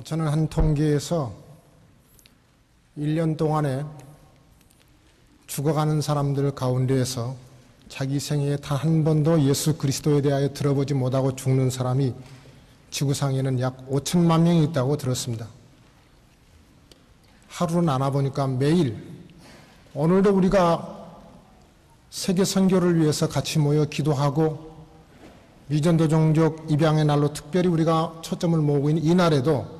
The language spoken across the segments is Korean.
저는 한 통계에서 1년 동안에 죽어가는 사람들 가운데에서 자기 생애에 단 한 번도 예수 그리스도에 대하여 들어보지 못하고 죽는 사람이 지구상에는 약 5천만 명이 있다고 들었습니다. 하루로 나눠보니까 매일, 오늘도 우리가 세계 선교를 위해서 같이 모여 기도하고 미전도 종족 입양의 날로 특별히 우리가 초점을 모으고 있는 이 날에도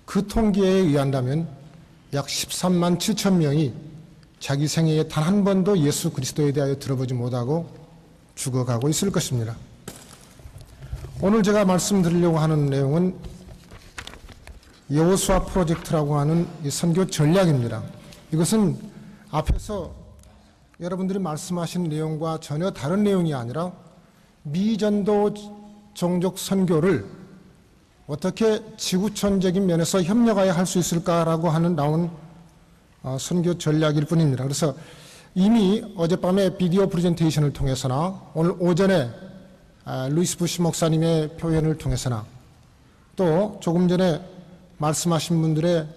그 통계에 의한다면 약 13만 7천 명이 자기 생애에 단 한 번도 예수 그리스도에 대하여 들어보지 못하고 죽어가고 있을 것입니다. 오늘 제가 말씀드리려고 하는 내용은 여호수아 프로젝트라고 하는 이 선교 전략입니다. 이것은 앞에서 여러분들이 말씀하신 내용과 전혀 다른 내용이 아니라 미전도 종족 선교를 어떻게 지구촌적인 면에서 협력하여 할 수 있을까라고 하는 나온 선교 전략일 뿐입니다. 그래서 이미 어젯밤에 비디오 프레젠테이션을 통해서나 오늘 오전에 루이스 부시 목사님의 표현을 통해서나 또 조금 전에 말씀하신 분들의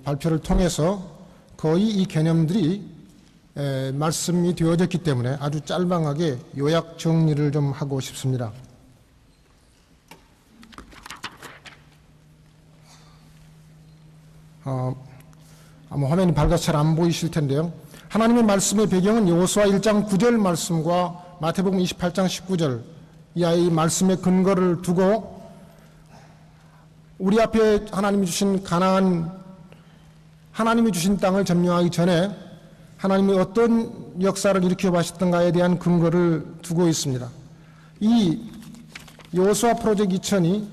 발표를 통해서 거의 이 개념들이 말씀이 되어졌기 때문에 아주 짤방하게 요약 정리를 좀 하고 싶습니다. 아마 화면이 밝아서 잘 안 보이실 텐데요. 하나님의 말씀의 배경은 여호수아 1장 9절 말씀과 마태복음 28장 19절 이하의 말씀의 근거를 두고 우리 앞에 하나님이 주신 가나안, 하나님이 주신 땅을 점령하기 전에 하나님이 어떤 역사를 일으켜 가셨던가에 대한 근거를 두고 있습니다. 이 여호수아 프로젝트 2000이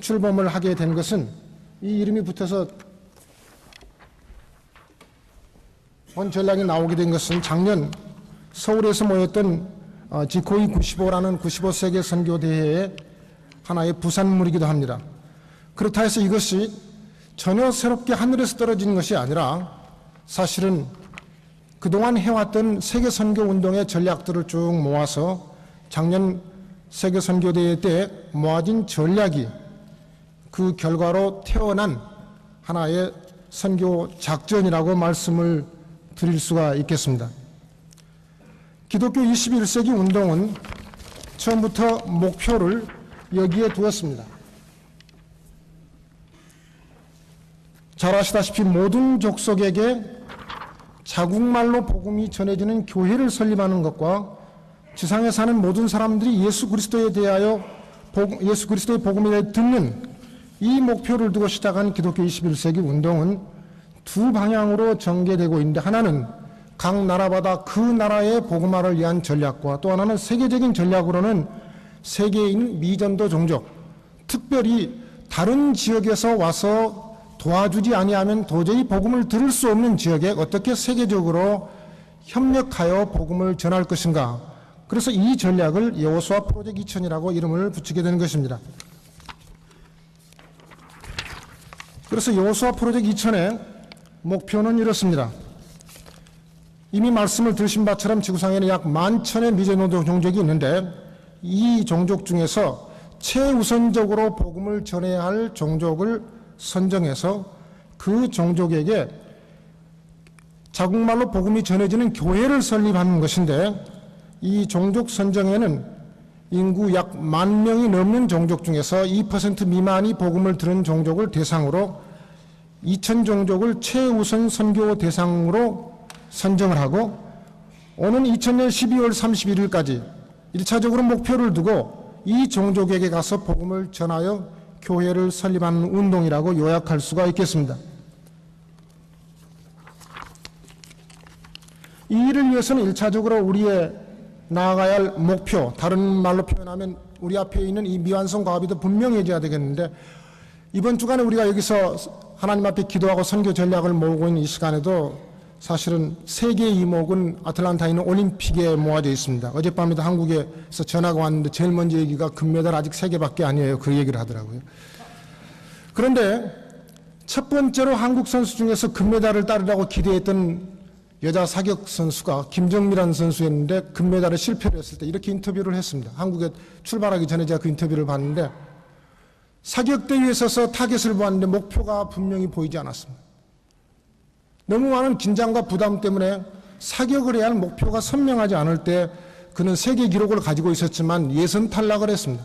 출범을 하게 된 것은 이 이름이 붙어서 본 전략이 나오게 된 것은 작년 서울에서 모였던 지코이 95라는 95세계 선교대회의 하나의 부산물이기도 합니다. 그렇다 해서 이것이 전혀 새롭게 하늘에서 떨어진 것이 아니라 사실은 그동안 해왔던 세계 선교 운동의 전략들을 쭉 모아서 작년 세계 선교대회 때 모아진 전략이 그 결과로 태어난 하나의 선교 작전이라고 말씀을 드릴 수가 있겠습니다. 기독교 21세기 운동은 처음부터 목표를 여기에 두었습니다. 잘 아시다시피 모든 족속에게 자국말로 복음이 전해지는 교회를 설립하는 것과 지상에 사는 모든 사람들이 예수 그리스도에 대하여 예수 그리스도의 복음에 대해 듣는 이 목표를 두고 시작한 기독교 21세기 운동은 두 방향으로 전개되고 있는데 하나는 각 나라마다 그 나라의 복음화를 위한 전략과 또 하나는 세계적인 전략으로는 세계인 미전도 종족, 특별히 다른 지역에서 와서 도와주지 아니하면 도저히 복음을 들을 수 없는 지역에 어떻게 세계적으로 협력하여 복음을 전할 것인가. 그래서 이 전략을 여호수아 프로젝트 2000이라고 이름을 붙이게 된 것입니다. 그래서 여호수아 프로젝트 2000의 목표는 이렇습니다. 이미 말씀을 들으신 바처럼 지구상에는 약 11,000의 미전도 종족이 있는데 이 종족 중에서 최우선적으로 복음을 전해야 할 종족을 선정해서 그 종족에게 자국말로 복음이 전해지는 교회를 설립하는 것인데 이 종족 선정에는 인구 약 10,000명이 넘는 종족 중에서 2% 미만이 복음을 들은 종족을 대상으로 2,000종족을 최우선 선교 대상으로 선정을 하고 오는 2000년 12월 31일까지 1차적으로 목표를 두고 이 종족에게 가서 복음을 전하여 교회를 설립하는 운동이라고 요약할 수가 있겠습니다. 이 일을 위해서는 1차적으로 우리의 나아가야 할 목표, 다른 말로 표현하면 우리 앞에 있는 이 미완성 과업이 분명해져야 되겠는데 이번 주간에 우리가 여기서 하나님 앞에 기도하고 선교 전략을 모으고 있는 이 시간에도 사실은 세계의 이목은 아틀란타에 있는 올림픽에 모아져 있습니다. 어젯밤에도 한국에서 전화가 왔는데 제일 먼저 얘기가 금메달 아직 3개밖에 아니에요. 그 얘기를 하더라고요. 그런데 첫 번째로 한국 선수 중에서 금메달을 따르라고 기대했던 여자 사격 선수가 김정미라는 선수였는데 금메달에 실패를 했을 때 이렇게 인터뷰를 했습니다. 한국에 출발하기 전에 제가 그 인터뷰를 봤는데 사격대 위에 서서 타겟을 보았는데 목표가 분명히 보이지 않았습니다. 너무 많은 긴장과 부담 때문에 사격을 해야 할 목표가 선명하지 않을 때 그는 세계 기록을 가지고 있었지만 예선 탈락을 했습니다.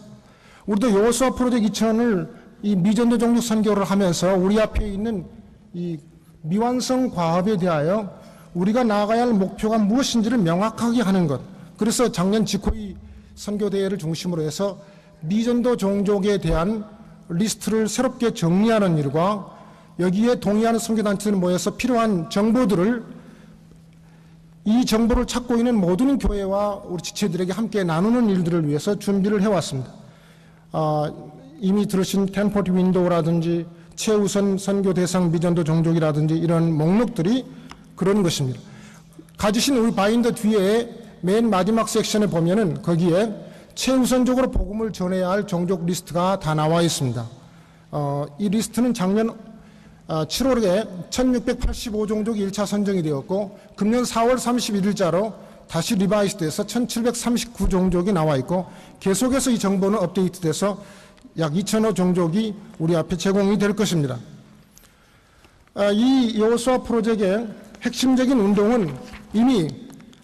우리도 여호수아 프로젝트 2000을 이 미전도 종족 선교를 하면서 우리 앞에 있는 이 미완성 과업에 대하여 우리가 나아가야 할 목표가 무엇인지를 명확하게 하는 것. 그래서 작년 지코이 선교대회를 중심으로 해서 미전도 종족에 대한 리스트를 새롭게 정리하는 일과 여기에 동의하는 선교단체들 모여서 필요한 정보들을 이 정보를 찾고 있는 모든 교회와 우리 지체들에게 함께 나누는 일들을 위해서 준비를 해왔습니다. 이미 들으신 1040 윈도우라든지 최우선 선교 대상 미전도 종족이라든지 이런 목록들이 그런 것입니다. 가지신 우리 바인더 뒤에 맨 마지막 섹션에 보면은 거기에 최우선적으로 복음을 전해야 할 종족 리스트가 다 나와 있습니다. 이 리스트는 작년 7월에 1685종족이 1차 선정이 되었고 금년 4월 31일자로 다시 리바이스돼서 1739종족이 나와 있고 계속해서 이 정보는 업데이트돼서 약 2,000여 종족이 우리 앞에 제공이 될 것입니다. 이 여호수아 프로젝트의 핵심적인 운동은 이미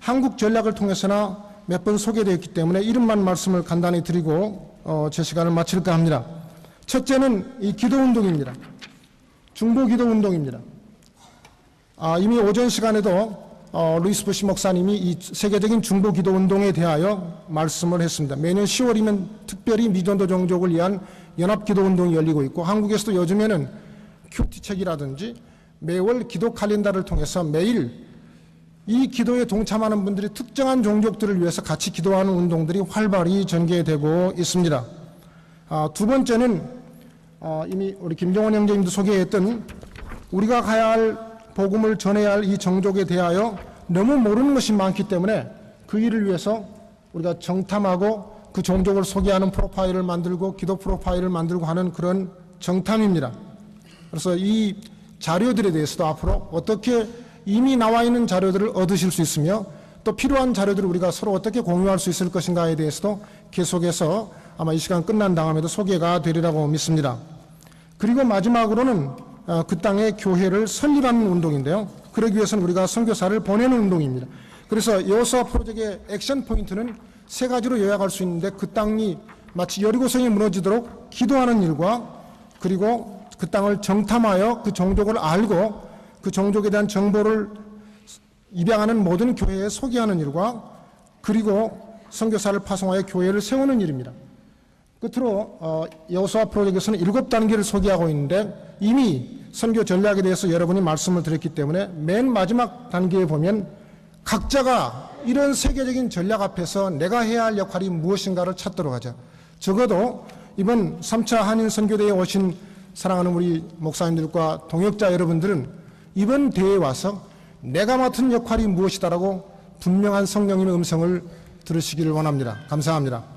한국 전략을 통해서나 몇 번 소개되었기 때문에 이름만 말씀을 간단히 드리고 제 시간을 마칠까 합니다. 첫째는 이 기도운동입니다. 중보기도운동입니다. 이미 오전 시간에도 루이스 부시 목사님이 이 세계적인 중보기도운동에 대하여 말씀을 했습니다. 매년 10월이면 특별히 미전도 종족을 위한 연합기도운동이 열리고 있고 한국에서도 요즘에는 큐티책이라든지 매월 기도 칼렌더를 통해서 매일 이 기도에 동참하는 분들이 특정한 종족들을 위해서 같이 기도하는 운동들이 활발히 전개되고 있습니다. 두 번째는 이미 우리 김정원 형제님도 소개했던 우리가 가야 할 복음을 전해야 할 이 종족에 대하여 너무 모르는 것이 많기 때문에 그 일을 위해서 우리가 정탐하고 그 종족을 소개하는 프로파일을 만들고 기도 프로파일을 만들고 하는 그런 정탐입니다. 그래서 이 자료들에 대해서도 앞으로 어떻게 이미 나와 있는 자료들을 얻으실 수 있으며 또 필요한 자료들을 우리가 서로 어떻게 공유할 수 있을 것인가에 대해서도 계속해서 아마 이 시간 끝난 다음에도 소개가 되리라고 믿습니다. 그리고 마지막으로는 그 땅에 교회를 설립하는 운동인데요. 그러기 위해서는 우리가 선교사를 보내는 운동입니다. 그래서 여호수아 프로젝트의 액션 포인트는 세 가지로 요약할 수 있는데 그 땅이 마치 여리고성이 무너지도록 기도하는 일과 그리고 그 땅을 정탐하여 그 종족을 알고 그 종족에 대한 정보를 입양하는 모든 교회에 소개하는 일과 그리고 선교사를 파송하여 교회를 세우는 일입니다. 끝으로 여호수아 프로젝트에서는 7단계를 소개하고 있는데 이미 선교 전략에 대해서 여러분이 말씀을 드렸기 때문에 맨 마지막 단계에 보면 각자가 이런 세계적인 전략 앞에서 내가 해야 할 역할이 무엇인가를 찾도록 하자. 적어도 이번 3차 한인 선교대회에 오신 사랑하는 우리 목사님들과 동역자 여러분들은 이번 대회에 와서 내가 맡은 역할이 무엇이다라고 분명한 성령님의 음성을 들으시기를 원합니다. 감사합니다.